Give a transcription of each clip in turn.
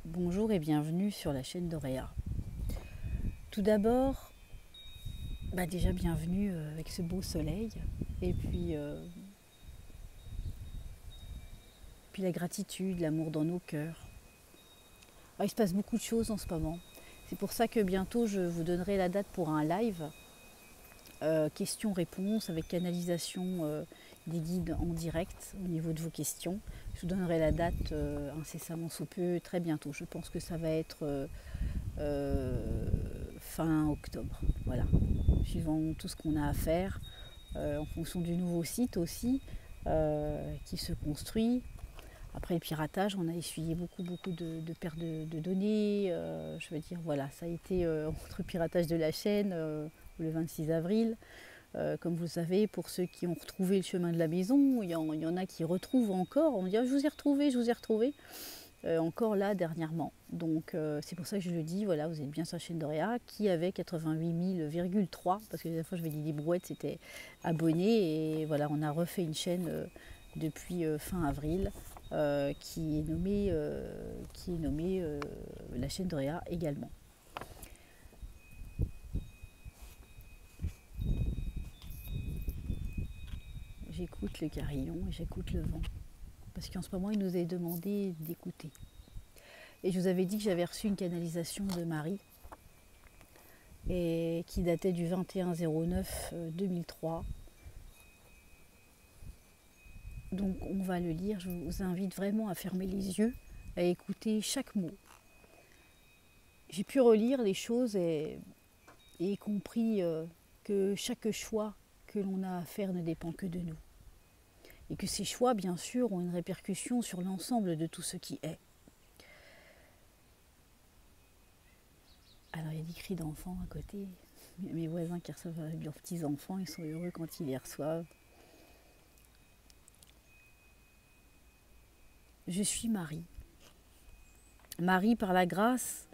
Bonjour et bienvenue sur la chaîne d'Auréa. Tout d'abord, déjà bienvenue avec ce beau soleil et puis la gratitude, l'amour dans nos cœurs. Il se passe beaucoup de choses en ce moment. C'est pour ça que bientôt je vous donnerai la date pour un live, questions-réponses avec canalisation des guides en direct au niveau de vos questions. Je vous donnerai la date incessamment sous peu, très bientôt. Je pense que ça va être fin octobre, voilà, suivant tout ce qu'on a à faire, en fonction du nouveau site aussi qui se construit. Après le piratage, on a essuyé beaucoup de pertes de données. Je veux dire, voilà, ça a été entre le piratage de la chaîne le 26 avril. Comme vous le savez, pour ceux qui ont retrouvé le chemin de la maison, il y en a qui retrouvent encore. On dit ah, je vous ai retrouvé, je vous ai retrouvé. Encore là dernièrement. Donc c'est pour ça que je le dis, voilà, vous êtes bien sur la chaîne d'Auréa qui avait 88 000,3, parce que la fois je vais dire des brouettes, c'était abonnés, et voilà, on a refait une chaîne depuis fin avril qui est nommée la chaîne d'Auréa également. J'écoute le carillon et j'écoute le vent, parce qu'en ce moment il nous est demandé d'écouter. Et je vous avais dit que j'avais reçu une canalisation de Marie et qui datait du 21/09/2003. Donc on va le lire, je vous invite vraiment à fermer les yeux, à écouter chaque mot. J'ai pu relire les choses et compris que chaque choix que l'on a à faire ne dépend que de nous. Et que ces choix, bien sûr, ont une répercussion sur l'ensemble de tout ce qui est. Alors il y a des cris d'enfants à côté. Mes voisins qui reçoivent leurs petits-enfants, ils sont heureux quand ils les reçoivent. Je suis Marie. Marie par la grâce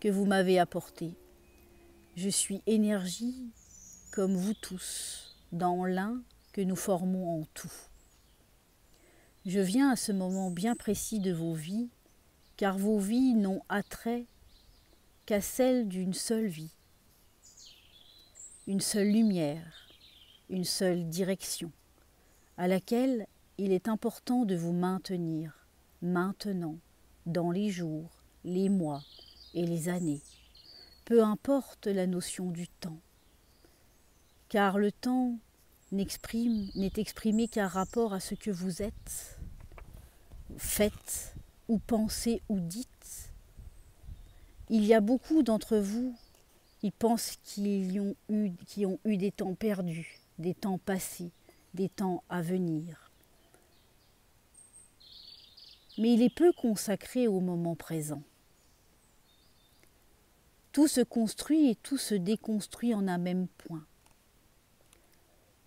que vous m'avez apportée. Je suis énergie comme vous tous, dans l'un que nous formons en tout. Je viens à ce moment bien précis de vos vies, car vos vies n'ont attrait qu'à celle d'une seule vie, une seule lumière, une seule direction, à laquelle il est important de vous maintenir, maintenant, dans les jours, les mois et les années, peu importe la notion du temps, car le temps n'est exprimé qu'à rapport à ce que vous êtes, faites, ou pensez, ou dites. Il y a beaucoup d'entre vous qui pensent qui ont eu des temps perdus, des temps passés, des temps à venir. Mais il est peu consacré au moment présent. Tout se construit et tout se déconstruit en un même point.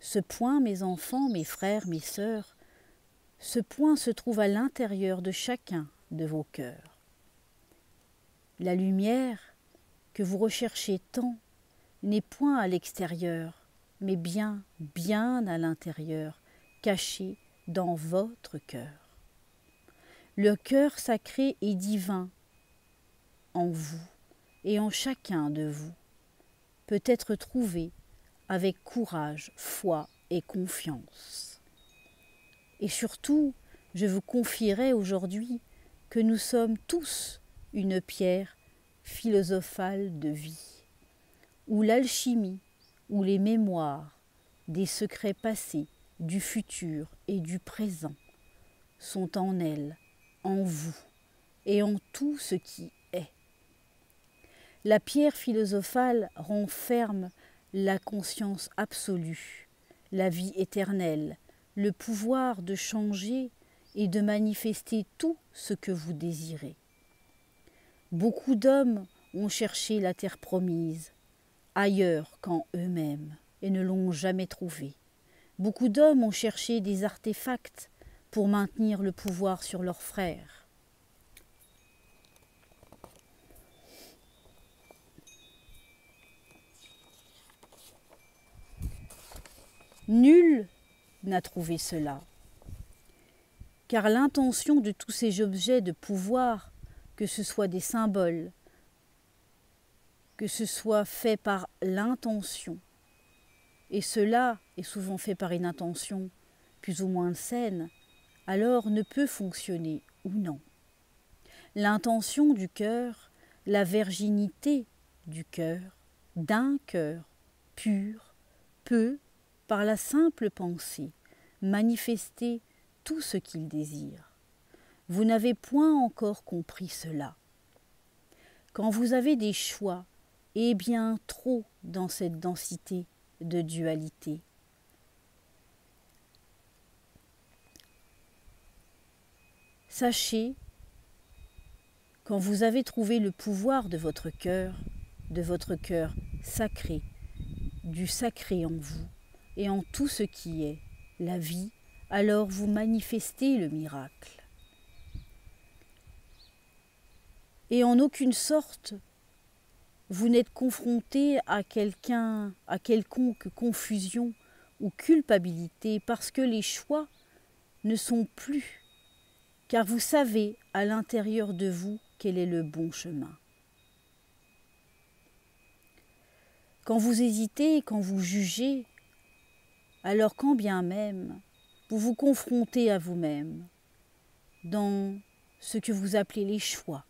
Ce point, mes enfants, mes frères, mes sœurs, ce point se trouve à l'intérieur de chacun de vos cœurs. La lumière que vous recherchez tant n'est point à l'extérieur, mais bien à l'intérieur, cachée dans votre cœur. Le cœur sacré et divin en vous et en chacun de vous peut être trouvé avec courage, foi et confiance. Et surtout, je vous confierai aujourd'hui que nous sommes tous une pierre philosophale de vie, où l'alchimie, où les mémoires des secrets passés, du futur et du présent sont en elle, en vous et en tout ce qui est. La pierre philosophale renferme la conscience absolue, la vie éternelle, le pouvoir de changer et de manifester tout ce que vous désirez. Beaucoup d'hommes ont cherché la terre promise, ailleurs qu'en eux-mêmes, et ne l'ont jamais trouvée. Beaucoup d'hommes ont cherché des artefacts pour maintenir le pouvoir sur leurs frères. Nul n'a trouvé cela, car l'intention de tous ces objets de pouvoir que ce soit des symboles, que ce soit fait par l'intention, et cela est souvent fait par une intention plus ou moins saine, alors ne peut fonctionner ou non. L'intention du cœur, la virginité du cœur, d'un cœur pur, peut, par la simple pensée, manifester tout ce qu'il désire. Vous n'avez point encore compris cela. Quand vous avez des choix, et bien trop dans cette densité de dualité, sachez, quand vous avez trouvé le pouvoir de votre cœur sacré, du sacré en vous et en tout ce qui est la vie, alors vous manifestez le miracle. Et en aucune sorte, vous n'êtes confronté à quelconque confusion ou culpabilité parce que les choix ne sont plus, car vous savez à l'intérieur de vous quel est le bon chemin. Quand vous hésitez, quand vous jugez, alors quand bien même vous vous confrontez à vous-même dans ce que vous appelez les choix,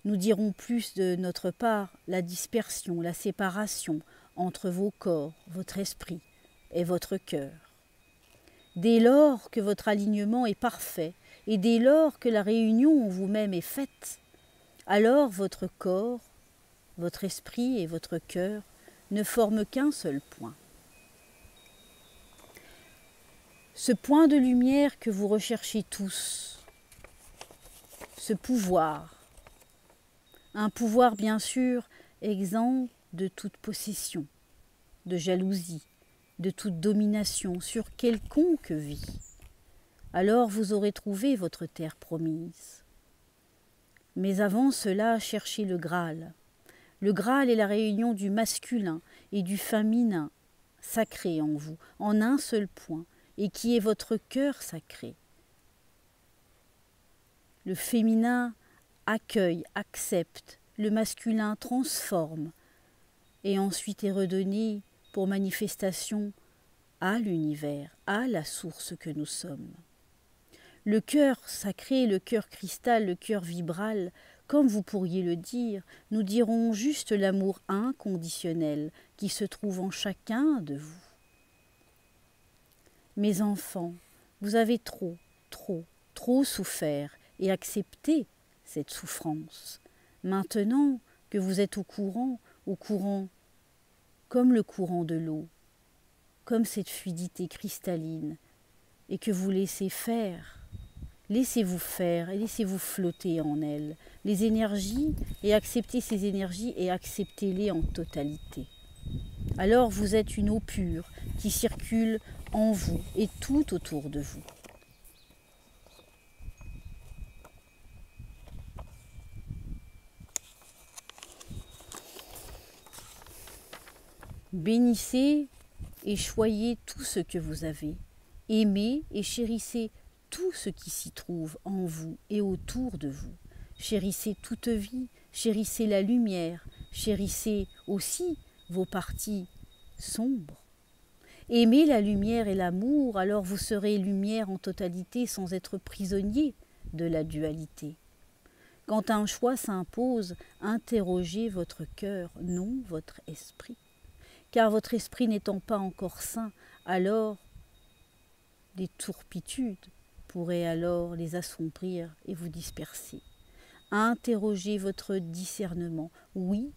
nous dirons plus de notre part la dispersion, la séparation entre vos corps, votre esprit et votre cœur. Dès lors que votre alignement est parfait et dès lors que la réunion en vous-même est faite, alors votre corps, votre esprit et votre cœur ne forment qu'un seul point. Ce point de lumière que vous recherchez tous, ce pouvoir, un pouvoir bien sûr exempt de toute possession, de jalousie, de toute domination sur quelconque vie. Alors vous aurez trouvé votre terre promise. Mais avant cela, cherchez le Graal. Le Graal est la réunion du masculin et du féminin sacré en vous, en un seul point, et qui est votre cœur sacré. Le féminin accueille, accepte, le masculin transforme, et ensuite est redonné pour manifestation à l'univers, à la source que nous sommes. Le cœur sacré, le cœur cristal, le cœur vibral, comme vous pourriez le dire, nous dirons juste l'amour inconditionnel qui se trouve en chacun de vous. Mes enfants, vous avez trop souffert et accepté cette souffrance. Maintenant que vous êtes au courant comme le courant de l'eau, comme cette fluidité cristalline, et que vous laissez faire, laissez-vous faire et laissez-vous flotter en elle, les énergies, et acceptez ces énergies et acceptez-les en totalité. Alors vous êtes une eau pure qui circule en vous et tout autour de vous. Bénissez et choyez tout ce que vous avez. Aimez et chérissez tout ce qui s'y trouve en vous et autour de vous. Chérissez toute vie, chérissez la lumière, chérissez aussi vos parties sombres. Aimez la lumière et l'amour, alors vous serez lumière en totalité sans être prisonnier de la dualité. Quand un choix s'impose, interrogez votre cœur, non votre esprit. Car votre esprit n'étant pas encore sain, alors des turpitudes pourraient alors les assombrir et vous disperser. Interrogez votre discernement, oui,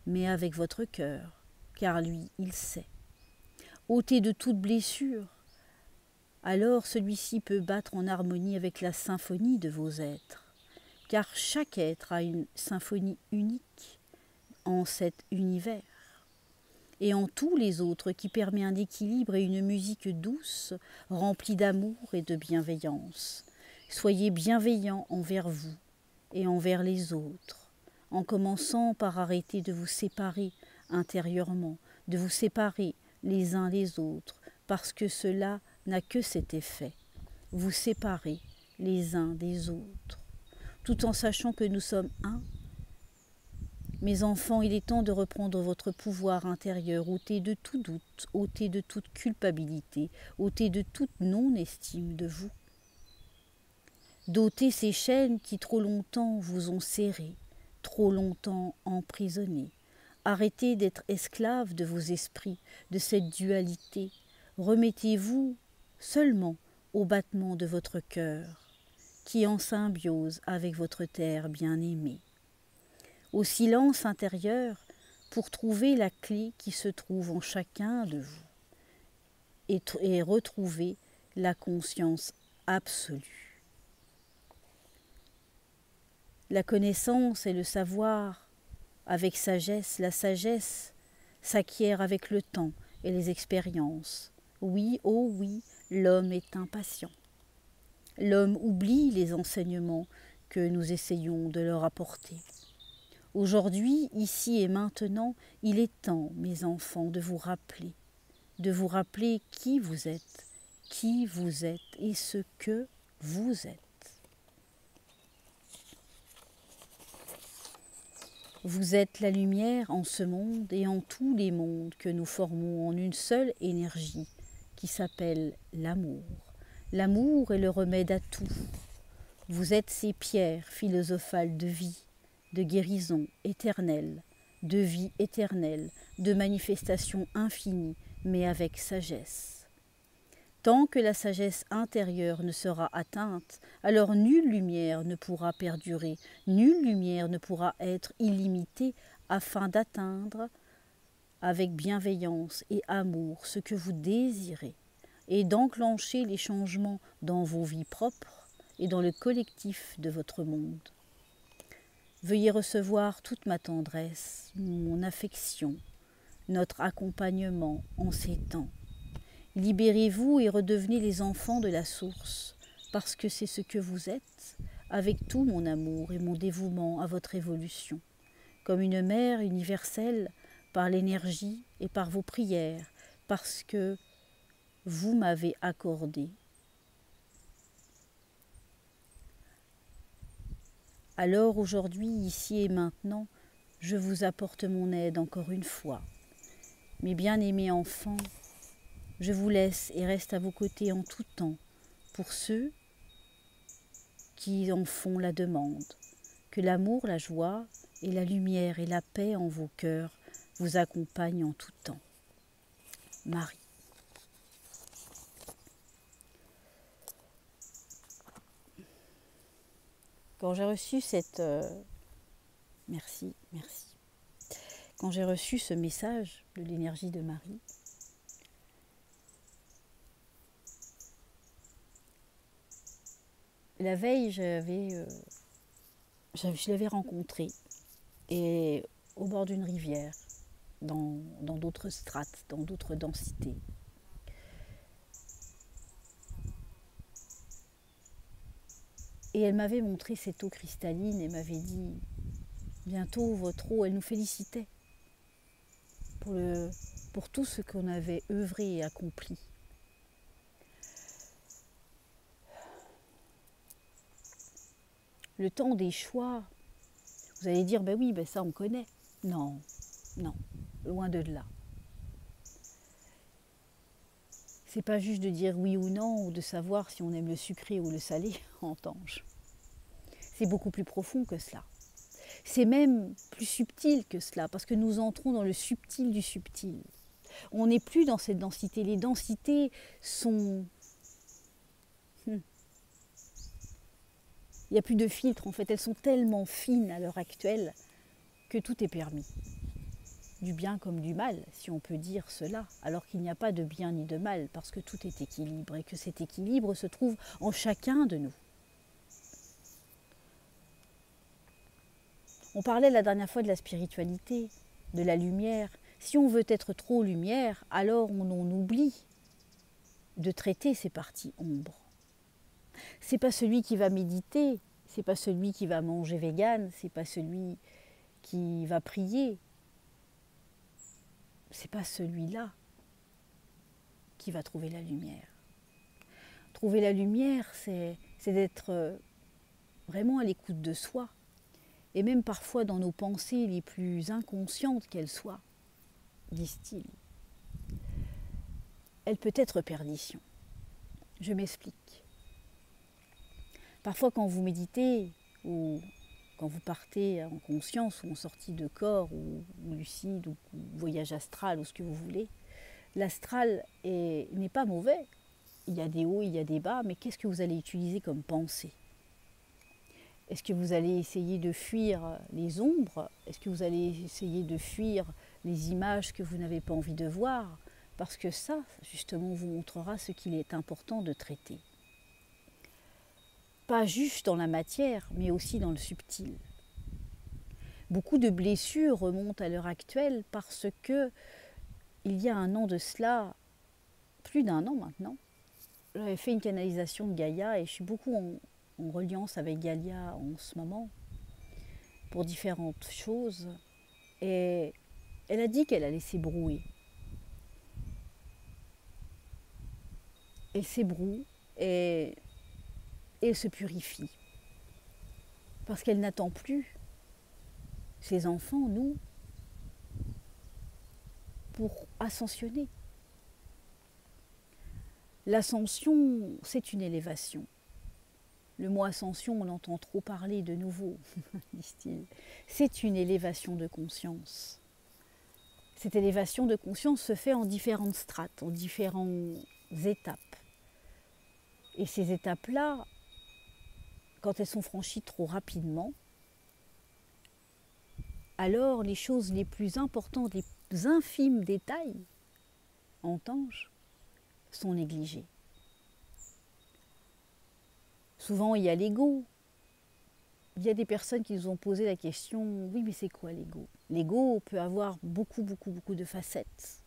mais avec votre cœur, car lui, il sait. Ôtez de toute blessure, alors celui-ci peut battre en harmonie avec la symphonie de vos êtres, car chaque être a une symphonie unique en cet univers, et en tous les autres qui permet un équilibre et une musique douce, remplie d'amour et de bienveillance. Soyez bienveillants envers vous et envers les autres, en commençant par arrêter de vous séparer intérieurement, de vous séparer les uns les autres, parce que cela n'a que cet effet, vous séparer les uns des autres. tout en sachant que nous sommes un. Mes enfants, il est temps de reprendre votre pouvoir intérieur, ôté de tout doute, ôté de toute culpabilité, ôté de toute non-estime de vous. D'ôter ces chaînes qui trop longtemps vous ont serré, trop longtemps emprisonné. Arrêtez d'être esclaves de vos esprits, de cette dualité. Remettez-vous seulement au battement de votre cœur, qui est en symbiose avec votre terre bien-aimée. Au silence intérieur, pour trouver la clé qui se trouve en chacun de vous, et retrouver la conscience absolue. La connaissance et le savoir avec sagesse, la sagesse s'acquiert avec le temps et les expériences. Oui, oh oui, l'homme est impatient. L'homme oublie les enseignements que nous essayons de leur apporter. Aujourd'hui, ici et maintenant, il est temps, mes enfants, de vous rappeler qui vous êtes et ce que vous êtes. Vous êtes la lumière en ce monde et en tous les mondes que nous formons en une seule énergie qui s'appelle l'amour. L'amour est le remède à tout. Vous êtes ces pierres philosophales de vie, de guérison éternelle, de vie éternelle, de manifestation infinie, mais avec sagesse. Tant que la sagesse intérieure ne sera atteinte, alors nulle lumière ne pourra perdurer, nulle lumière ne pourra être illimitée afin d'atteindre avec bienveillance et amour ce que vous désirez et d'enclencher les changements dans vos vies propres et dans le collectif de votre monde. Veuillez recevoir toute ma tendresse, mon affection, notre accompagnement en ces temps. Libérez-vous et redevenez les enfants de la source, parce que c'est ce que vous êtes, avec tout mon amour et mon dévouement à votre évolution, comme une mère universelle par l'énergie et par vos prières, parce que vous m'avez accordé. Alors aujourd'hui, ici et maintenant, je vous apporte mon aide encore une fois. Mes bien-aimés enfants, je vous laisse et reste à vos côtés en tout temps pour ceux qui en font la demande. Que l'amour, la joie et la lumière et la paix en vos cœurs vous accompagnent en tout temps. Marie. Quand j'ai reçu cette... Merci. Quand j'ai reçu ce message de l'énergie de Marie, la veille, je l'avais rencontrée et au bord d'une rivière, dans d'autres strates, dans d'autres densités. Et elle m'avait montré cette eau cristalline et m'avait dit bientôt votre eau, elle nous félicitait pour tout ce qu'on avait œuvré et accompli. Le temps des choix, vous allez dire, ben oui, ben ça on connaît. Non, loin de là. C'est pas juste de dire oui ou non, ou de savoir si on aime le sucré ou le salé en tange. C'est beaucoup plus profond que cela. C'est même plus subtil que cela, parce que nous entrons dans le subtil du subtil. On n'est plus dans cette densité. Les densités sont... Il n'y a plus de filtre en fait, elles sont tellement fines à l'heure actuelle que tout est permis. Du bien comme du mal, si on peut dire cela, alors qu'il n'y a pas de bien ni de mal, parce que tout est équilibre et que cet équilibre se trouve en chacun de nous. On parlait la dernière fois de la spiritualité, de la lumière. Si on veut être trop lumière, alors on en oublie de traiter ces parties ombres. C'est pas celui qui va méditer, c'est pas celui qui va manger vegan, c'est pas celui qui va prier. C'est pas celui-là qui va trouver la lumière. Trouver la lumière, c'est d'être vraiment à l'écoute de soi, et même parfois dans nos pensées les plus inconscientes qu'elles soient, disent-ils, elle peut être perdition. Je m'explique. Parfois quand vous méditez, ou quand vous partez en conscience, ou en sortie de corps, ou lucide, ou voyage astral, ou ce que vous voulez, l'astral n'est pas mauvais. Il y a des hauts, il y a des bas, mais qu'est-ce que vous allez utiliser comme pensée? Est-ce que vous allez essayer de fuir les ombres? Est-ce que vous allez essayer de fuir les images que vous n'avez pas envie de voir? Parce que ça, justement, vous montrera ce qu'il est important de traiter. Pas juste dans la matière, mais aussi dans le subtil. Beaucoup de blessures remontent à l'heure actuelle parce que, il y a un an de cela, plus d'un an maintenant, j'avais fait une canalisation de Gaïa et je suis beaucoup en reliance avec Gaïa en ce moment pour différentes choses. Et elle a dit qu'elle allait s'ébrouer. Elle s'ébroue et elle se purifie. Parce qu'elle n'attend plus ses enfants, nous, pour ascensionner. L'ascension, c'est une élévation. Le mot ascension, on entend trop parler de nouveau, disent-ils. C'est une élévation de conscience. Cette élévation de conscience se fait en différentes strates, en différentes étapes. Et ces étapes-là, quand elles sont franchies trop rapidement, alors les choses les plus importantes, les plus infimes détails, entends-je, sont négligés. Souvent, il y a l'ego. Il y a des personnes qui nous ont posé la question, oui, mais c'est quoi l'ego? L'ego peut avoir beaucoup de facettes.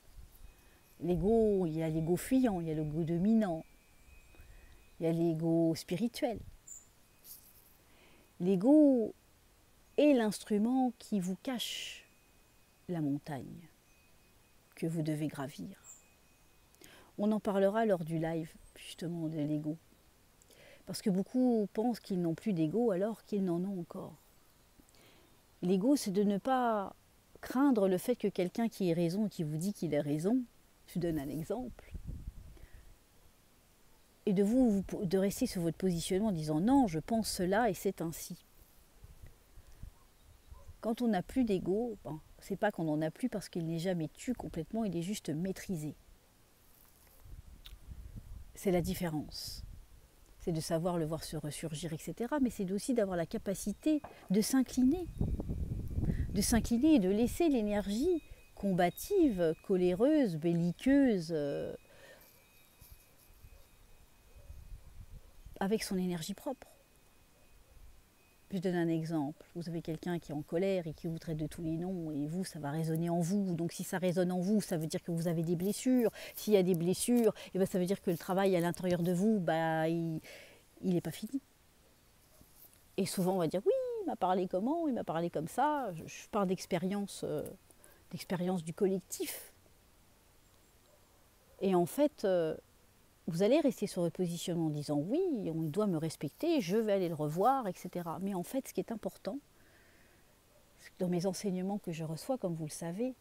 L'ego, il y a l'ego fuyant, il y a l'ego dominant, il y a l'ego spirituel. L'ego est l'instrument qui vous cache la montagne que vous devez gravir. On en parlera lors du live, justement, de l'ego. Parce que beaucoup pensent qu'ils n'ont plus d'ego alors qu'ils n'en ont encore. L'ego, c'est de ne pas craindre le fait que quelqu'un qui ait raison, qui vous dit qu'il a raison, je donne un exemple, et de rester sur votre positionnement en disant non, je pense cela et c'est ainsi. Quand on n'a plus d'ego, c'est pas qu'on n'en a plus parce qu'il n'est jamais tué complètement, il est juste maîtrisé. C'est la différence. C'est de savoir le voir se ressurgir, etc. Mais c'est aussi d'avoir la capacité de s'incliner et de laisser l'énergie combative, coléreuse, belliqueuse, avec son énergie propre. Je donne un exemple. Vous avez quelqu'un qui est en colère et qui vous traite de tous les noms, et vous, ça va résonner en vous. Donc si ça résonne en vous, ça veut dire que vous avez des blessures. S'il y a des blessures, ça veut dire que le travail à l'intérieur de vous, il n'est pas fini. Et souvent, on va dire, oui, il m'a parlé comment? Il m'a parlé comme ça. Je parle d'expérience du collectif. Et en fait, vous allez rester sur votre positionnement en disant oui, on doit me respecter, je vais aller le revoir, etc. Mais en fait, ce qui est important, dans mes enseignements que je reçois, comme vous le savez,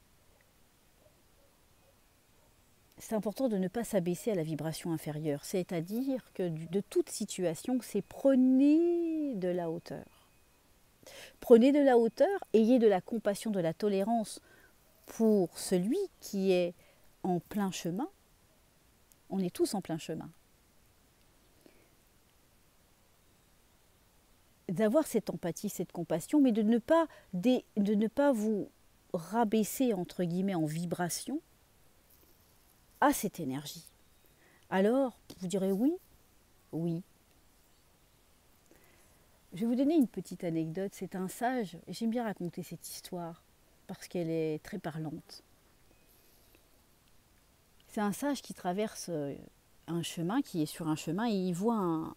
c'est important de ne pas s'abaisser à la vibration inférieure. C'est-à-dire que de toute situation, c'est prenez de la hauteur. Prenez de la hauteur, ayez de la compassion, de la tolérance pour celui qui est en plein chemin. On est tous en plein chemin. D'avoir cette empathie, cette compassion, mais de ne pas vous rabaisser, entre guillemets, en vibration à cette énergie. Alors, vous direz oui, oui. Je vais vous donner une petite anecdote. C'est un sage, et j'aime bien raconter cette histoire, parce qu'elle est très parlante. C'est un sage qui traverse un chemin, qui est sur un chemin, et il voit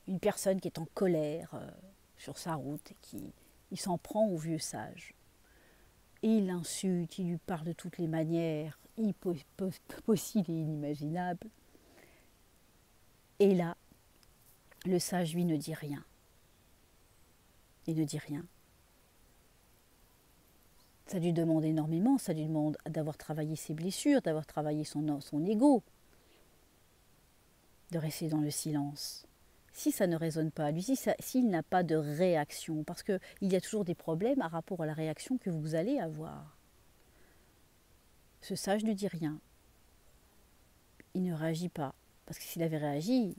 une personne qui est en colère sur sa route, et il s'en prend au vieux sage. Et il l'insulte, il lui parle de toutes les manières, possibles et inimaginables. Et là, Le sage, lui, ne dit rien. Il ne dit rien. Ça lui demande énormément, ça lui demande d'avoir travaillé ses blessures, d'avoir travaillé son ego, de rester dans le silence. Si ça ne résonne pas à lui, s'il n'a pas de réaction, parce qu'il y a toujours des problèmes à rapport à la réaction que vous allez avoir. Ce sage ne dit rien. Il ne réagit pas. Parce que s'il avait réagi,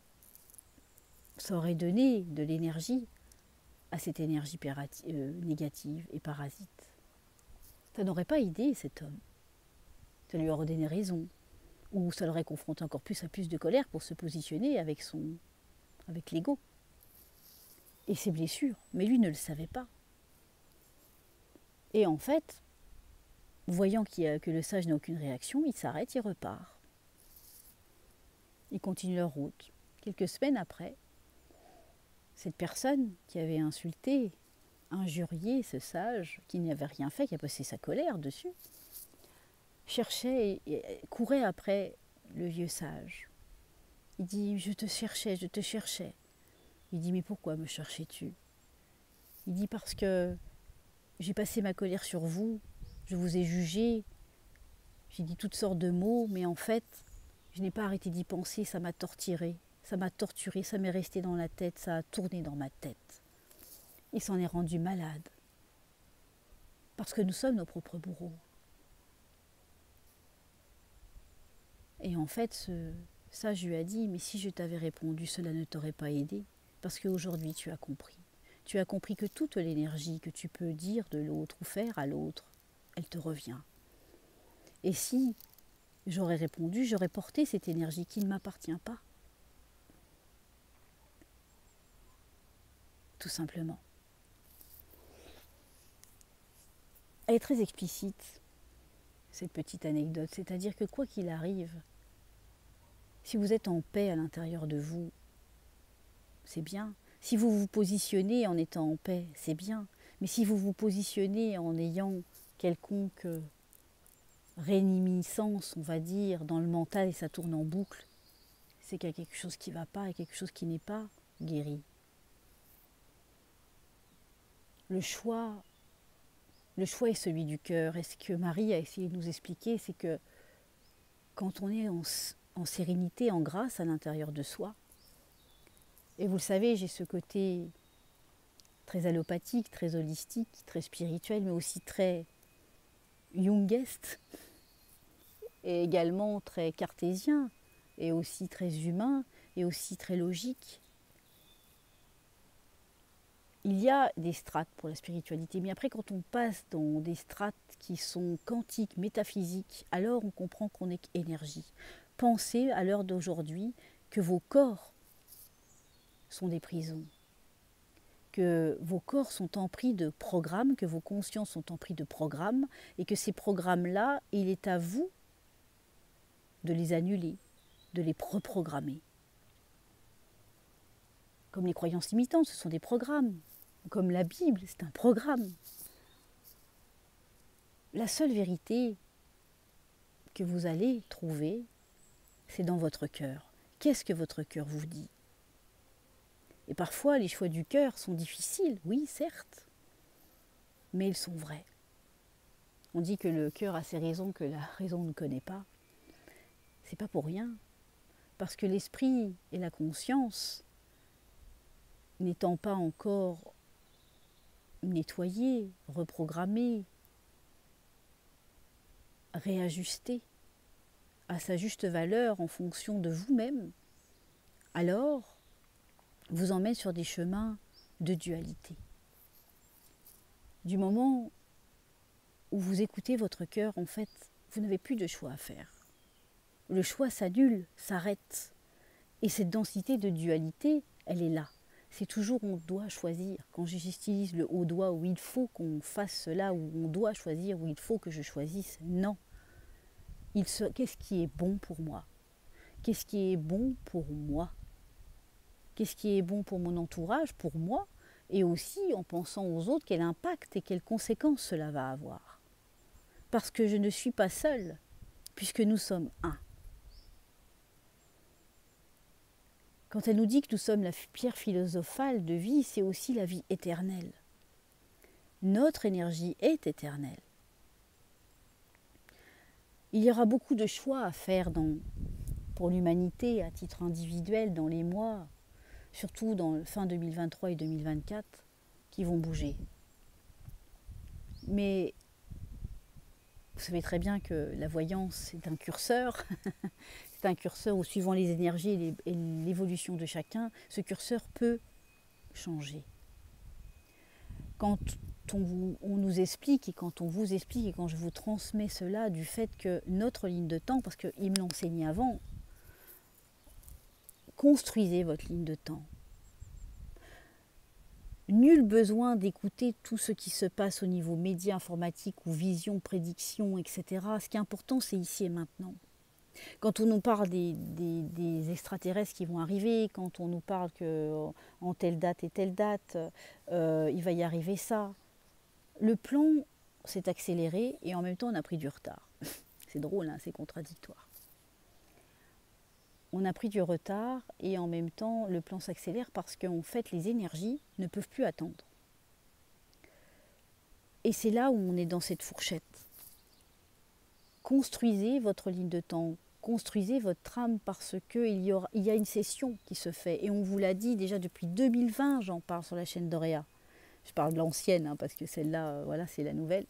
ça aurait donné de l'énergie à cette énergie négative et parasite. Ça n'aurait pas aidé cet homme. Ça lui aurait donné raison. Ou ça l'aurait confronté encore plus à plus de colère pour se positionner avec l'ego et ses blessures. Mais lui ne le savait pas. Et en fait, voyant que le sage n'a aucune réaction, il s'arrête, il repart. Ils continuent leur route. Quelques semaines après, cette personne qui avait insulté, injurié ce sage, qui n'avait rien fait, qui a passé sa colère dessus, cherchait et courait après le vieux sage. Il dit « Je te cherchais, je te cherchais ». Il dit « Mais pourquoi me cherchais-tu » Il dit « Parce que j'ai passé ma colère sur vous, je vous ai jugé, j'ai dit toutes sortes de mots, mais en fait, je n'ai pas arrêté d'y penser, ça m'a torturé, ça m'est resté dans la tête, ça a tourné dans ma tête. Il s'en est rendu malade. Parce que nous sommes nos propres bourreaux. Et en fait, ce sage lui a dit, mais si je t'avais répondu, cela ne t'aurait pas aidé. Parce qu'aujourd'hui, tu as compris. Tu as compris que toute l'énergie que tu peux dire de l'autre ou faire à l'autre, elle te revient. Et si j'aurais répondu, j'aurais porté cette énergie qui ne m'appartient pas. Tout simplement. Elle est très explicite, cette petite anecdote. C'est-à-dire que quoi qu'il arrive, si vous êtes en paix à l'intérieur de vous, c'est bien. Si vous vous positionnez en étant en paix, c'est bien. Mais si vous vous positionnez en ayant quelconque réminiscence, on va dire, dans le mental et ça tourne en boucle, c'est qu'il y a quelque chose qui ne va pas et quelque chose qui n'est pas guéri. Le choix est celui du cœur. Et ce que Marie a essayé de nous expliquer, c'est que quand on est en sérénité, en grâce à l'intérieur de soi, et vous le savez, j'ai ce côté très allopathique, très holistique, très spirituel, mais aussi très jungeste, et également très cartésien, et aussi très humain, et aussi très logique. Il y a des strates pour la spiritualité, mais après quand on passe dans des strates qui sont quantiques, métaphysiques, alors on comprend qu'on est énergie. Pensez à l'heure d'aujourd'hui que vos corps sont des prisons, que vos corps sont empris de programmes, que vos consciences sont empris de programmes, et que ces programmes-là, il est à vous de les annuler, de les reprogrammer. Comme les croyances limitantes, ce sont des programmes. Comme la Bible, c'est un programme. La seule vérité que vous allez trouver, c'est dans votre cœur. Qu'est-ce que votre cœur vous dit? Et parfois, les choix du cœur sont difficiles, oui, certes, mais ils sont vrais. On dit que le cœur a ses raisons que la raison ne connaît pas. C'est pas pour rien, parce que l'esprit et la conscience, n'étant pas encore nettoyés, reprogrammés, réajustés à sa juste valeur en fonction de vous-même, alors vous emmène sur des chemins de dualité. Du moment où vous écoutez votre cœur, en fait, vous n'avez plus de choix à faire. Le choix s'annule, s'arrête. Et cette densité de dualité, elle est là. C'est toujours on doit choisir. Quand j'utilise le haut doigt où il faut qu'on fasse cela, où on doit choisir, où il faut que je choisisse, non. Qu'est-ce qui est bon pour moi? Qu'est-ce qui est bon pour moi? Qu'est-ce qui est bon pour mon entourage, pour moi? Et aussi en pensant aux autres, quel impact et quelles conséquences cela va avoir. Parce que je ne suis pas seule, puisque nous sommes un. Quand elle nous dit que nous sommes la pierre philosophale de vie, c'est aussi la vie éternelle. Notre énergie est éternelle. Il y aura beaucoup de choix à faire pour l'humanité à titre individuel dans les mois, surtout dans fin 2023 et 2024, qui vont bouger. Mais vous savez très bien que la voyance est un curseur. C'est un curseur où, suivant les énergies et l'évolution de chacun, ce curseur peut changer. Quand on nous explique et quand on vous explique et quand je vous transmets cela du fait que notre ligne de temps, parce qu'il me l'enseignait avant, construisez votre ligne de temps. Nul besoin d'écouter tout ce qui se passe au niveau média, informatique ou vision, prédiction, etc. Ce qui est important, c'est ici et maintenant. Quand on nous parle des extraterrestres qui vont arriver, quand on nous parle qu'en telle date et telle date, il va y arriver ça, le plan s'est accéléré et en même temps on a pris du retard. C'est drôle, hein, c'est contradictoire. On a pris du retard et en même temps le plan s'accélère parce qu'en fait les énergies ne peuvent plus attendre. Et c'est là où on est dans cette fourchette. Construisez votre ligne de temps, construisez votre trame parce qu'il y a une session qui se fait. Et on vous l'a dit déjà depuis 2020, j'en parle sur la chaîne d'Auréa. Je parle de l'ancienne hein, parce que celle-là, voilà, c'est la nouvelle.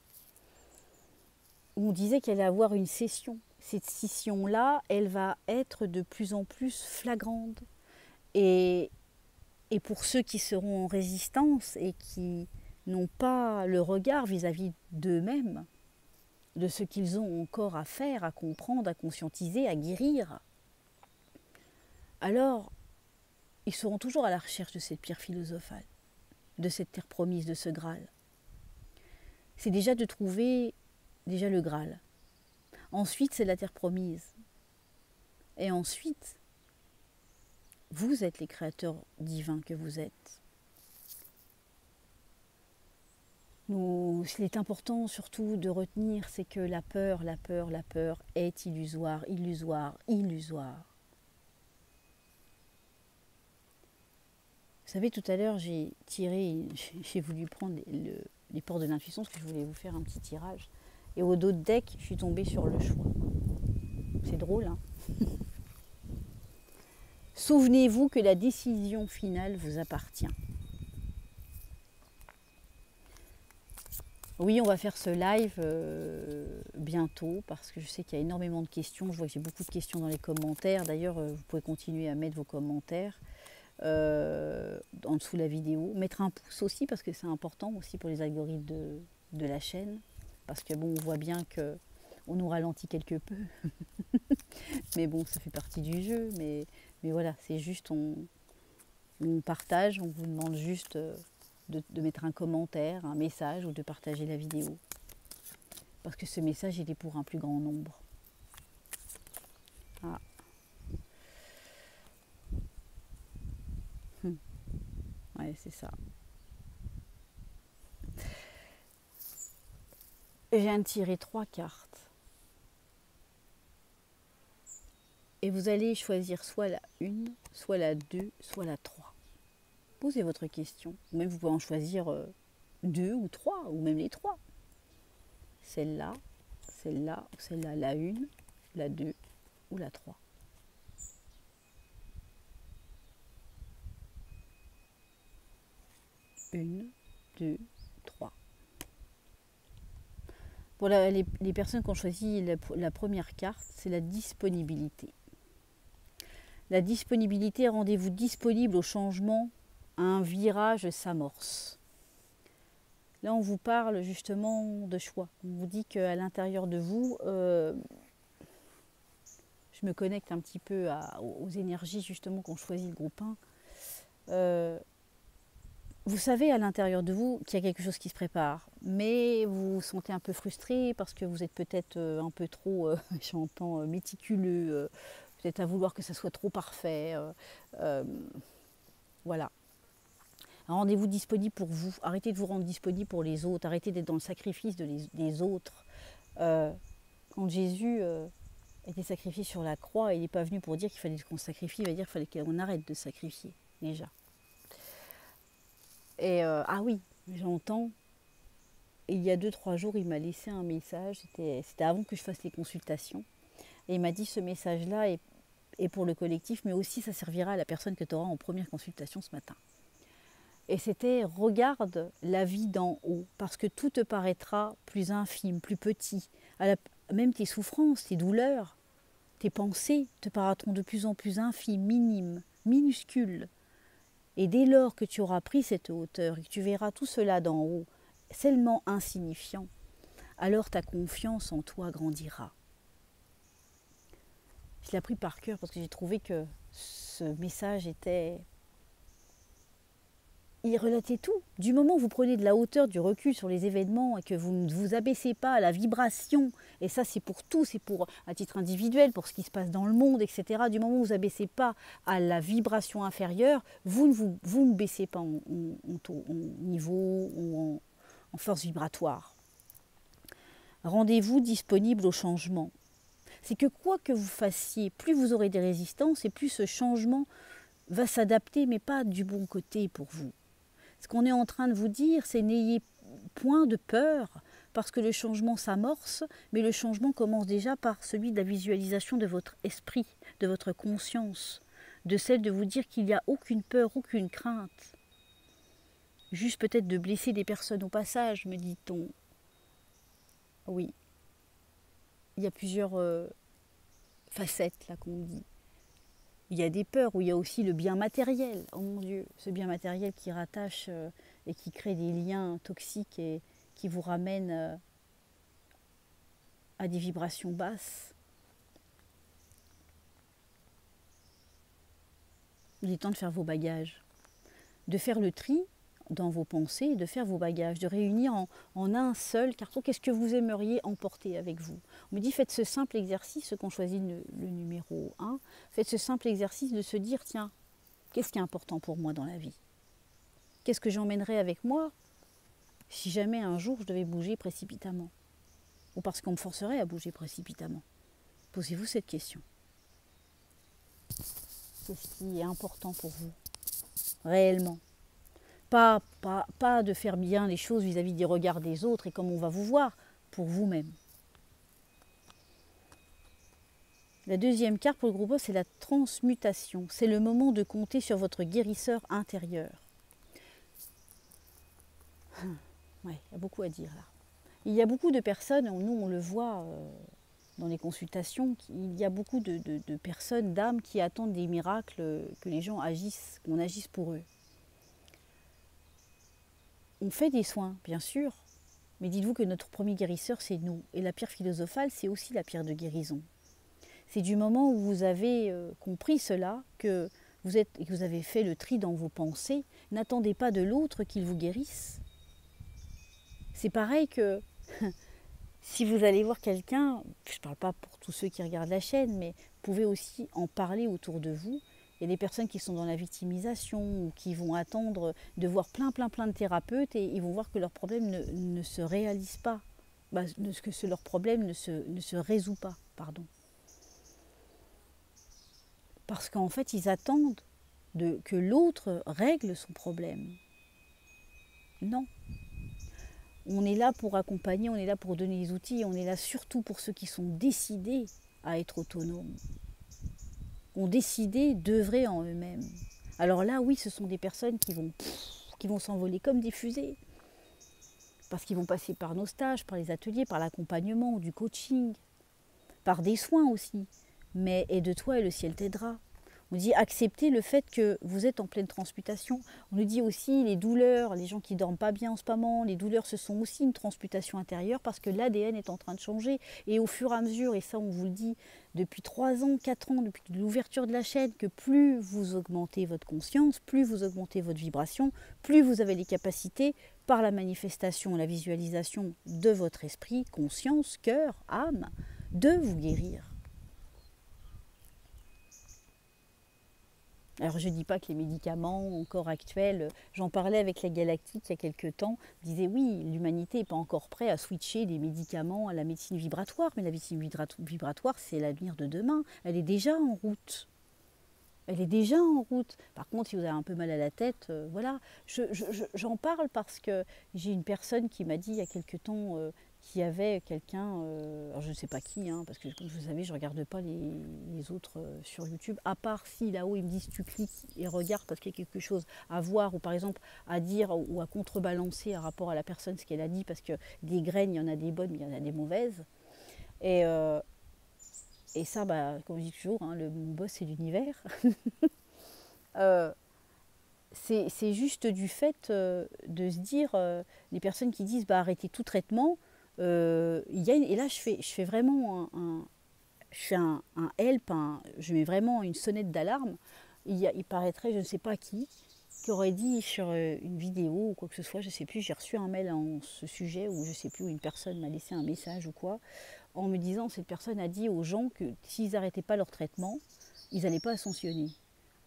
On disait qu'elle allait avoir une session. Cette scission-là, elle va être de plus en plus flagrante. Et pour ceux qui seront en résistance et qui n'ont pas le regard vis-à-vis d'eux-mêmes, de ce qu'ils ont encore à faire, à comprendre, à conscientiser, à guérir, alors ils seront toujours à la recherche de cette pierre philosophale, de cette terre promise, de ce Graal. C'est déjà de trouver déjà le Graal. Ensuite, c'est la terre promise. Et ensuite, vous êtes les créateurs divins que vous êtes. Il est important surtout de retenir, c'est que la peur est illusoire, illusoire, illusoire. Vous savez, tout à l'heure, j'ai voulu prendre les ports de l'intuition, parce que je voulais vous faire un petit tirage. Et au dos de deck, je suis tombée sur le choix. C'est drôle, hein? Souvenez-vous que la décision finale vous appartient. Oui, on va faire ce live bientôt parce que je sais qu'il y a énormément de questions. Je vois que j'ai beaucoup de questions dans les commentaires. D'ailleurs, vous pouvez continuer à mettre vos commentaires en dessous de la vidéo. Mettre un pouce aussi parce que c'est important aussi pour les algorithmes de la chaîne. Parce que bon, on voit bien qu'on nous ralentit quelque peu. Mais bon, ça fait partie du jeu. Mais voilà, c'est juste, on partage, on vous demande juste de mettre un commentaire, un message ou de partager la vidéo. Parce que ce message, il est pour un plus grand nombre. Ah. Ouais, c'est ça. Je viens de tirer 3 cartes. Et vous allez choisir soit la 1, soit la 2, soit la 3. Posez votre question. Ou même vous pouvez en choisir 2 ou 3, ou même les 3. Celle-là, celle-là, ou celle-là, la 1, la 2 ou la 3. Une, 2, 3. Pour les personnes qui ont choisi la première carte, c'est la disponibilité. La disponibilité, rendez-vous disponible au changement, un virage s'amorce. Là, on vous parle justement de choix. On vous dit qu'à l'intérieur de vous, je me connecte un petit peu aux énergies justement qu'on choisit le groupe 1. Vous savez à l'intérieur de vous qu'il y a quelque chose qui se prépare, mais vous vous sentez un peu frustré parce que vous êtes peut-être un peu trop, j'entends, méticuleux, peut-être à vouloir que ça soit trop parfait. Voilà. Rendez-vous disponible pour vous. Arrêtez de vous rendre disponible pour les autres. Arrêtez d'être dans le sacrifice des autres. Quand Jésus été sacrifié sur la croix. Il n'est pas venu pour dire qu'il fallait qu'on sacrifie, il va dire qu'il fallait qu'on arrête de sacrifier, déjà. Et ah oui, j'entends. Il y a 2-3 jours, il m'a laissé un message, c'était avant que je fasse les consultations. Et il m'a dit, ce message-là est pour le collectif, mais aussi ça servira à la personne que tu auras en première consultation ce matin. Et c'était, regarde la vie d'en haut, parce que tout te paraîtra plus infime, plus petit. Même tes souffrances, tes douleurs, tes pensées te paraîtront de plus en plus infimes, minimes, minuscules. Et dès lors que tu auras pris cette hauteur et que tu verras tout cela d'en haut, seulement insignifiant, alors ta confiance en toi grandira. Je l'ai appris par cœur parce que j'ai trouvé que ce message était... Il relatait tout. Du moment où vous prenez de la hauteur, du recul sur les événements et que vous ne vous abaissez pas à la vibration, et ça c'est pour tout, c'est pour à titre individuel, pour ce qui se passe dans le monde, etc. Du moment où vous ne vous abaissez pas à la vibration inférieure, vous ne baissez pas en niveau ou en force vibratoire. Rendez-vous disponible au changement. C'est que quoi que vous fassiez, plus vous aurez des résistances et plus ce changement va s'adapter, mais pas du bon côté pour vous. Ce qu'on est en train de vous dire, c'est n'ayez point de peur, parce que le changement s'amorce, mais le changement commence déjà par celui de la visualisation de votre esprit, de votre conscience, de celle de vous dire qu'il n'y a aucune peur, aucune crainte. Juste peut-être de blesser des personnes au passage, me dit-on. Oui, il y a plusieurs facettes là qu'on dit. Il y a des peurs où il y a aussi le bien matériel. Oh mon Dieu, ce bien matériel qui rattache et qui crée des liens toxiques et qui vous ramène à des vibrations basses. Il est temps de faire vos bagages, de faire le tri dans vos pensées et de faire vos bagages, de réunir en un seul carton. Qu'est-ce que vous aimeriez emporter avec vous? On me dit, faites ce simple exercice, ceux qui ont choisi le numéro 1, faites ce simple exercice de se dire, tiens, qu'est-ce qui est important pour moi dans la vie? Qu'est-ce que j'emmènerais avec moi si jamais un jour je devais bouger précipitamment? Ou parce qu'on me forcerait à bouger précipitamment? Posez-vous cette question. Qu'est-ce qui est important pour vous, réellement? Pas de faire bien les choses vis-à-vis des regards des autres et comme on va vous voir, pour vous-même. La deuxième carte pour le groupe O, c'est la transmutation. C'est le moment de compter sur votre guérisseur intérieur. Ouais, il y a beaucoup à dire là. Il y a beaucoup de personnes, nous on le voit dans les consultations, il y a beaucoup de personnes, d'âmes qui attendent des miracles, que les gens agissent, qu'on agisse pour eux. On fait des soins, bien sûr, mais dites-vous que notre premier guérisseur, c'est nous. Et la pierre philosophale, c'est aussi la pierre de guérison. C'est du moment où vous avez compris cela, que vous avez fait le tri dans vos pensées, n'attendez pas de l'autre qu'il vous guérisse. C'est pareil que si vous allez voir quelqu'un, je ne parle pas pour tous ceux qui regardent la chaîne, mais vous pouvez aussi en parler autour de vous. Il y a des personnes qui sont dans la victimisation ou qui vont attendre de voir plein de thérapeutes et ils vont voir que leur problème ne se réalise pas, que leur problème ne se résout pas, pardon. Parce qu'en fait, ils attendent que l'autre règle son problème. Non. On est là pour accompagner, on est là pour donner les outils, on est là surtout pour ceux qui sont décidés à être autonomes, ont décidé d'œuvrer en eux-mêmes. Alors là, oui, ce sont des personnes qui vont s'envoler comme des fusées, parce qu'ils vont passer par nos stages, par les ateliers, par l'accompagnement, du coaching, par des soins aussi. Mais aide-toi et le ciel t'aidera. On dit accepter le fait que vous êtes en pleine transmutation. On nous dit aussi les douleurs, les gens qui ne dorment pas bien en ce moment, les douleurs, ce sont aussi une transmutation intérieure parce que l'ADN est en train de changer. Et au fur et à mesure, et ça on vous le dit depuis 3 ans, 4 ans, depuis l'ouverture de la chaîne, que plus vous augmentez votre conscience, plus vous augmentez votre vibration, plus vous avez les capacités par la manifestation, la visualisation de votre esprit, conscience, cœur, âme, de vous guérir. Alors je ne dis pas que les médicaments encore actuels, j'en parlais avec la Galactique il y a quelques temps, je disais oui, l'humanité n'est pas encore prête à switcher des médicaments à la médecine vibratoire, mais la médecine vibratoire c'est l'avenir de demain, elle est déjà en route. Elle est déjà en route. Par contre, si vous avez un peu mal à la tête, voilà. J'en parle parce que j'ai une personne qui m'a dit il y a quelque temps qu'il y avait quelqu'un, alors je ne sais pas qui, hein, parce que comme vous savez, je ne regarde pas les autres sur YouTube, à part si là-haut ils me disent tu cliques et regarde parce qu'il y a quelque chose à voir ou par exemple à dire ou à contrebalancer par rapport à la personne ce qu'elle a dit, parce que des graines, il y en a des bonnes, mais il y en a des mauvaises. Et, euh, et ça, bah, comme je dis toujours, hein, mon boss c'est l'univers. Euh, c'est juste du fait de se dire, les personnes qui disent bah, arrêtez tout traitement, et là je fais vraiment je fais un help, je mets vraiment une sonnette d'alarme. Il paraîtrait, je ne sais pas qui aurait dit sur une vidéo ou quoi que ce soit, je ne sais plus, j'ai reçu un mail en ce sujet, ou je ne sais plus, où une personne m'a laissé un message ou quoi, en me disant, cette personne a dit aux gens que s'ils n'arrêtaient pas leur traitement, ils n'allaient pas ascensionner.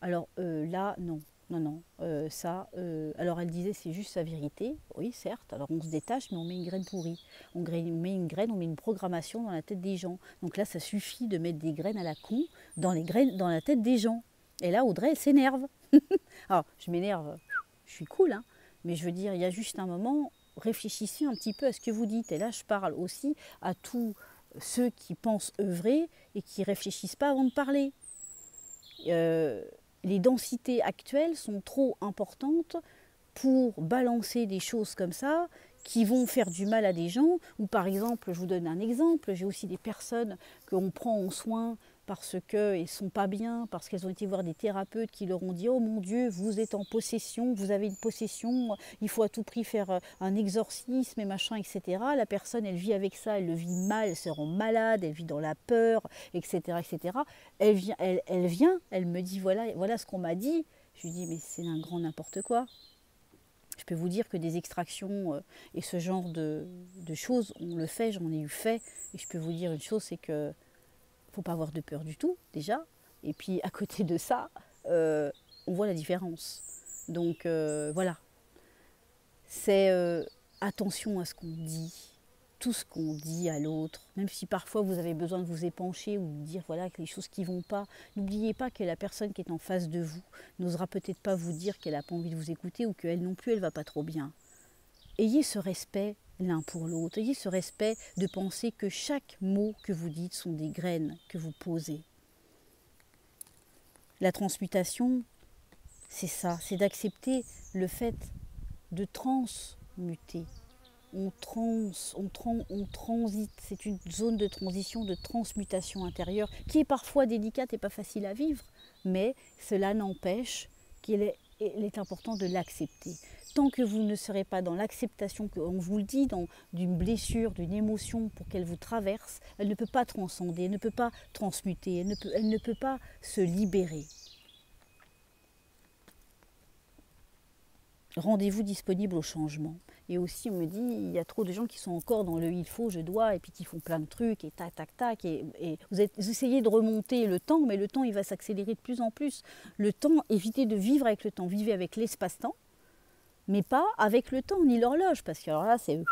Alors là, non. Non, non, alors elle disait c'est juste sa vérité, oui certes, alors on se détache mais on met une graine pourrie, on met une graine, on met une programmation dans la tête des gens. Donc là ça suffit de mettre des graines à la con dans la tête des gens. Et là Audrey elle s'énerve. Alors je m'énerve, je suis cool, hein, mais je veux dire il y a juste un moment, réfléchissez un petit peu à ce que vous dites. Et là je parle aussi à tous ceux qui pensent œuvrer et qui ne réfléchissent pas avant de parler. Les densités actuelles sont trop importantes pour balancer des choses comme ça qui vont faire du mal à des gens. Ou par exemple, je vous donne un exemple, j'ai aussi des personnes qu'on prend en soin parce qu'elles ne sont pas bien, parce qu'elles ont été voir des thérapeutes qui leur ont dit « Oh mon Dieu, vous êtes en possession, vous avez une possession, il faut à tout prix faire un exorcisme et machin, etc. » La personne, elle vit avec ça, elle le vit mal, elle se rend malade, elle vit dans la peur, etc. etc. Elle me dit voilà ce qu'on m'a dit. Je lui dis « Mais c'est un grand n'importe quoi. » Je peux vous dire que des extractions et ce genre de choses, on le fait, j'en ai eu fait. Et je peux vous dire une chose, c'est que faut pas avoir de peur du tout, déjà. Et puis, à côté de ça, on voit la différence. Donc, voilà. C'est attention à ce qu'on dit, tout ce qu'on dit à l'autre. Même si parfois vous avez besoin de vous épancher ou de dire voilà les choses qui ne vont pas, n'oubliez pas que la personne qui est en face de vous n'osera peut-être pas vous dire qu'elle n'a pas envie de vous écouter ou qu'elle non plus, elle ne va pas trop bien. Ayez ce respect l'un pour l'autre. Ayez ce respect de penser que chaque mot que vous dites sont des graines que vous posez. La transmutation, c'est ça, c'est d'accepter le fait de transmuter. On transite, c'est une zone de transition, de transmutation intérieure qui est parfois délicate et pas facile à vivre, mais cela n'empêche qu'il est important de l'accepter. Tant que vous ne serez pas dans l'acceptation, qu'on vous le dit, d'une blessure, d'une émotion pour qu'elle vous traverse, elle ne peut pas transcender, elle ne peut pas transmuter, elle ne peut pas se libérer. Rendez-vous disponible au changement. Et aussi, on me dit, il y a trop de gens qui sont encore dans le il faut, je dois, et puis qui font plein de trucs, et tac, tac, tac. Et vous essayez de remonter le temps, mais le temps, il va s'accélérer de plus en plus. Le temps, évitez de vivre avec le temps. Vivez avec l'espace-temps, mais pas avec le temps, ni l'horloge, parce que alors là, c'est...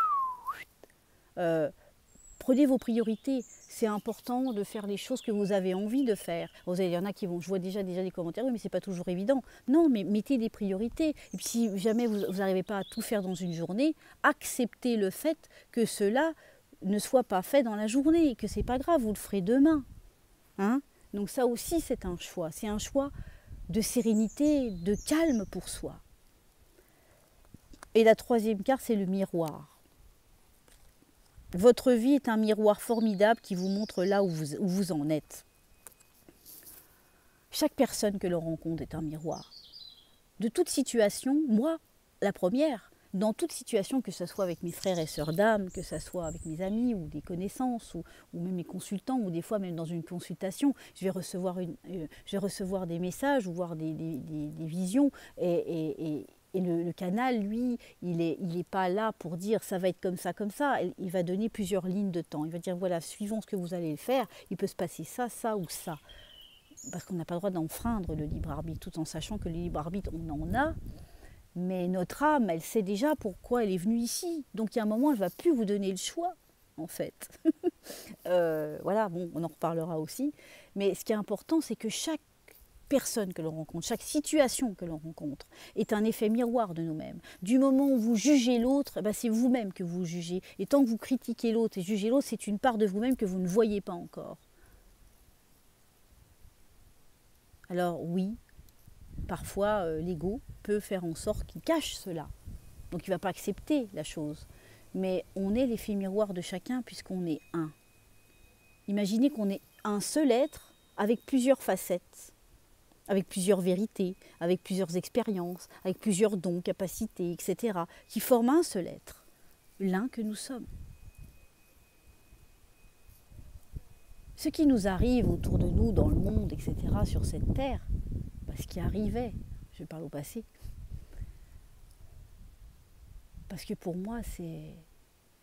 prenez vos priorités. C'est important de faire les choses que vous avez envie de faire. Il y en a qui vont, je vois déjà des commentaires, oui, mais c'est pas toujours évident. Non, mais mettez des priorités. Et puis si jamais vous n'arrivez pas à tout faire dans une journée, acceptez le fait que cela ne soit pas fait dans la journée et que c'est pas grave, vous le ferez demain. Hein? Donc ça aussi, c'est un choix. C'est un choix de sérénité, de calme pour soi. Et la troisième carte, c'est le miroir. Votre vie est un miroir formidable qui vous montre là où vous en êtes. Chaque personne que l'on rencontre est un miroir. De toute situation, moi, la première, dans toute situation, que ce soit avec mes frères et sœurs d'âme, que ce soit avec mes amis ou des connaissances, ou même mes consultants, ou des fois même dans une consultation, je vais recevoir des messages ou voir des visions, et le canal, lui, il est pas là pour dire ça va être comme ça. Il va donner plusieurs lignes de temps. Il va dire voilà, suivant ce que vous allez faire, il peut se passer ça, ça ou ça. parce qu'on n'a pas le droit d'enfreindre le libre arbitre, tout en sachant que le libre arbitre, on en a, mais notre âme, elle sait déjà pourquoi elle est venue ici. Donc il y a un moment, elle ne va plus vous donner le choix, en fait. Voilà, bon, on en reparlera aussi. Mais ce qui est important, c'est que chaque personne que l'on rencontre, chaque situation que l'on rencontre est un effet miroir de nous-mêmes. Du moment où vous jugez l'autre, ben c'est vous-même que vous jugez. Et tant que vous critiquez l'autre et jugez l'autre, c'est une part de vous-même que vous ne voyez pas encore. Alors oui, parfois l'ego peut faire en sorte qu'il cache cela. Donc il ne va pas accepter la chose. Mais on est l'effet miroir de chacun puisqu'on est un. Imaginez qu'on est un seul être avec plusieurs facettes, avec plusieurs vérités, avec plusieurs expériences, avec plusieurs dons, capacités, etc., qui forment un seul être, l'un que nous sommes. Ce qui nous arrive autour de nous, dans le monde, etc., sur cette terre, ce qui arrivait, je parle au passé, parce que pour moi,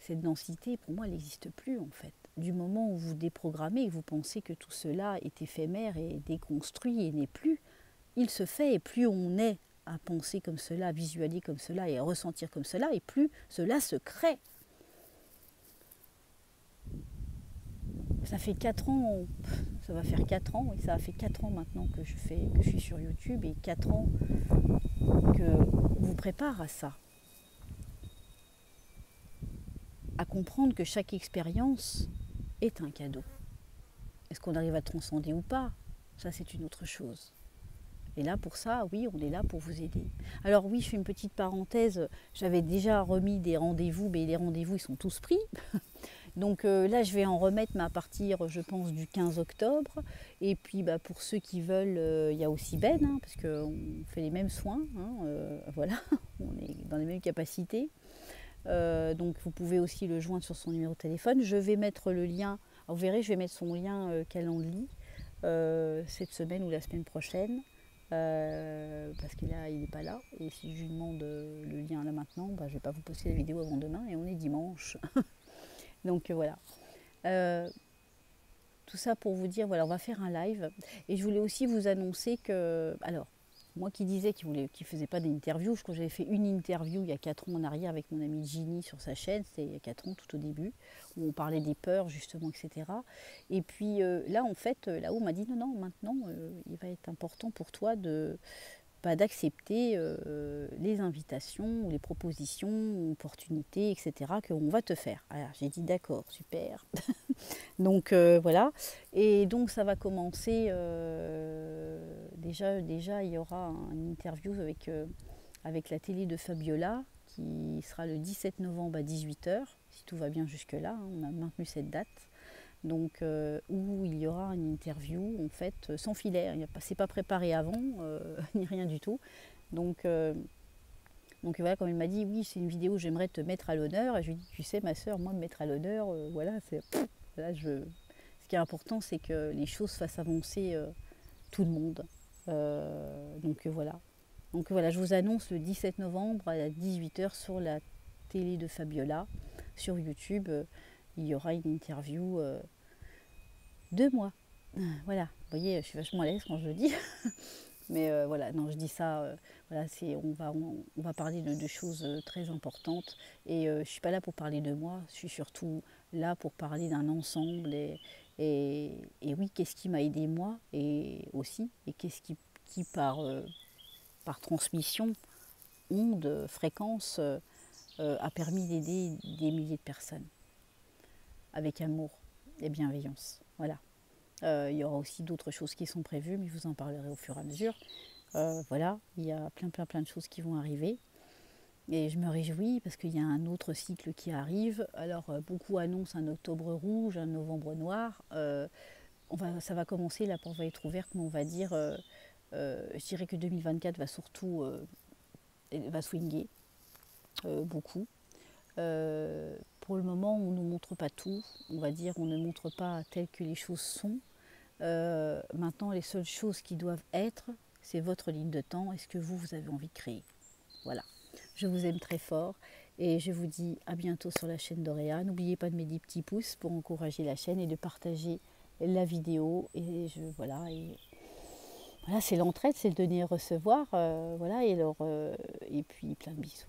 cette densité, pour moi, elle n'existe plus en fait. Du moment où vous déprogrammez et vous pensez que tout cela est éphémère et déconstruit et n'est plus, il se fait, et plus on est à penser comme cela, à visualiser comme cela et à ressentir comme cela, et plus cela se crée. Ça fait 4 ans, ça va faire 4 ans, et ça a fait 4 ans maintenant que je suis sur YouTube, et 4 ans que vous prépare à ça. À comprendre que chaque expérience est un cadeau. Est-ce qu'on arrive à transcender ou pas? Ça, c'est une autre chose. Et là, pour ça, oui, on est là pour vous aider. Alors oui, je fais une petite parenthèse. J'avais déjà remis des rendez-vous, mais les rendez-vous, ils sont tous pris. Donc là, je vais en remettre, mais à partir, je pense, du 15 octobre. Et puis, pour ceux qui veulent, il y a aussi Ben, hein, parce qu'on fait les mêmes soins. Hein, voilà, on est dans les mêmes capacités. Donc vous pouvez aussi le joindre sur son numéro de téléphone. Je vais mettre le lien, vous verrez, je vais mettre son lien Calendly cette semaine ou la semaine prochaine, parce qu'il n'est pas là. Et si je lui demande le lien là maintenant, je ne vais pas vous poster la vidéo avant demain, et on est dimanche. Donc voilà. Tout ça pour vous dire, voilà, on va faire un live. Et je voulais aussi vous annoncer que, alors, moi qui disais qu'il ne faisait pas d'interview, je crois que j'avais fait une interview il y a 4 ans en arrière avec mon amie Ginny sur sa chaîne, c'était il y a 4 ans tout au début, où on parlait des peurs justement, etc. Et puis là en fait, là-haut on m'a dit non, maintenant il va être important pour toi d'accepter les invitations, ou les propositions, ou opportunités, etc. qu'on va te faire. Alors j'ai dit d'accord, super. Donc voilà, et donc ça va commencer, déjà il y aura une interview avec la télé de Fabiola, qui sera le 17 novembre à 18 h, si tout va bien jusque-là, hein, on a maintenu cette date. Donc où il y aura une interview en fait sans filet, c'est pas préparé avant, ni rien du tout. Donc voilà, quand il m'a dit oui, c'est une vidéo, j'aimerais te mettre à l'honneur, et je lui ai dit tu sais ma soeur, moi me mettre à l'honneur, voilà, c'est là, ce qui est important, c'est que les choses fassent avancer tout le monde. Donc voilà. Donc voilà, je vous annonce le 17 novembre à 18 h sur la télé de Fabiola, sur YouTube, il y aura une interview de moi. Voilà, vous voyez, je suis vachement à l'aise quand je le dis. Mais voilà, non, je dis ça, voilà, on va parler de choses très importantes. Et je ne suis pas là pour parler de moi, je suis surtout là pour parler d'un ensemble. Et oui, qu'est-ce qui m'a aidé moi, et aussi, et qu'est-ce qui par transmission, onde, fréquence, a permis d'aider des milliers de personnes. Avec amour et bienveillance. Voilà. Il y aura aussi d'autres choses qui sont prévues, mais je vous en parlerai au fur et à mesure. Voilà, il y a plein de choses qui vont arriver. Et je me réjouis parce qu'il y a un autre cycle qui arrive. Alors, beaucoup annoncent un octobre rouge, un novembre noir. Ça va commencer, la porte va être ouverte, mais on va dire, je dirais que 2024 va surtout va swinguer beaucoup. Pour le moment, on ne nous montre pas tout. On va dire, on ne montre pas tel que les choses sont. Maintenant, les seules choses qui doivent être, c'est votre ligne de temps et ce que vous avez envie de créer. Voilà. Je vous aime très fort et je vous dis à bientôt sur la chaîne d'Auréa. N'oubliez pas de mettre des petits pouces pour encourager la chaîne et de partager la vidéo. Et voilà. Voilà, c'est l'entraide, c'est le donner et recevoir. Voilà, et puis plein de bisous.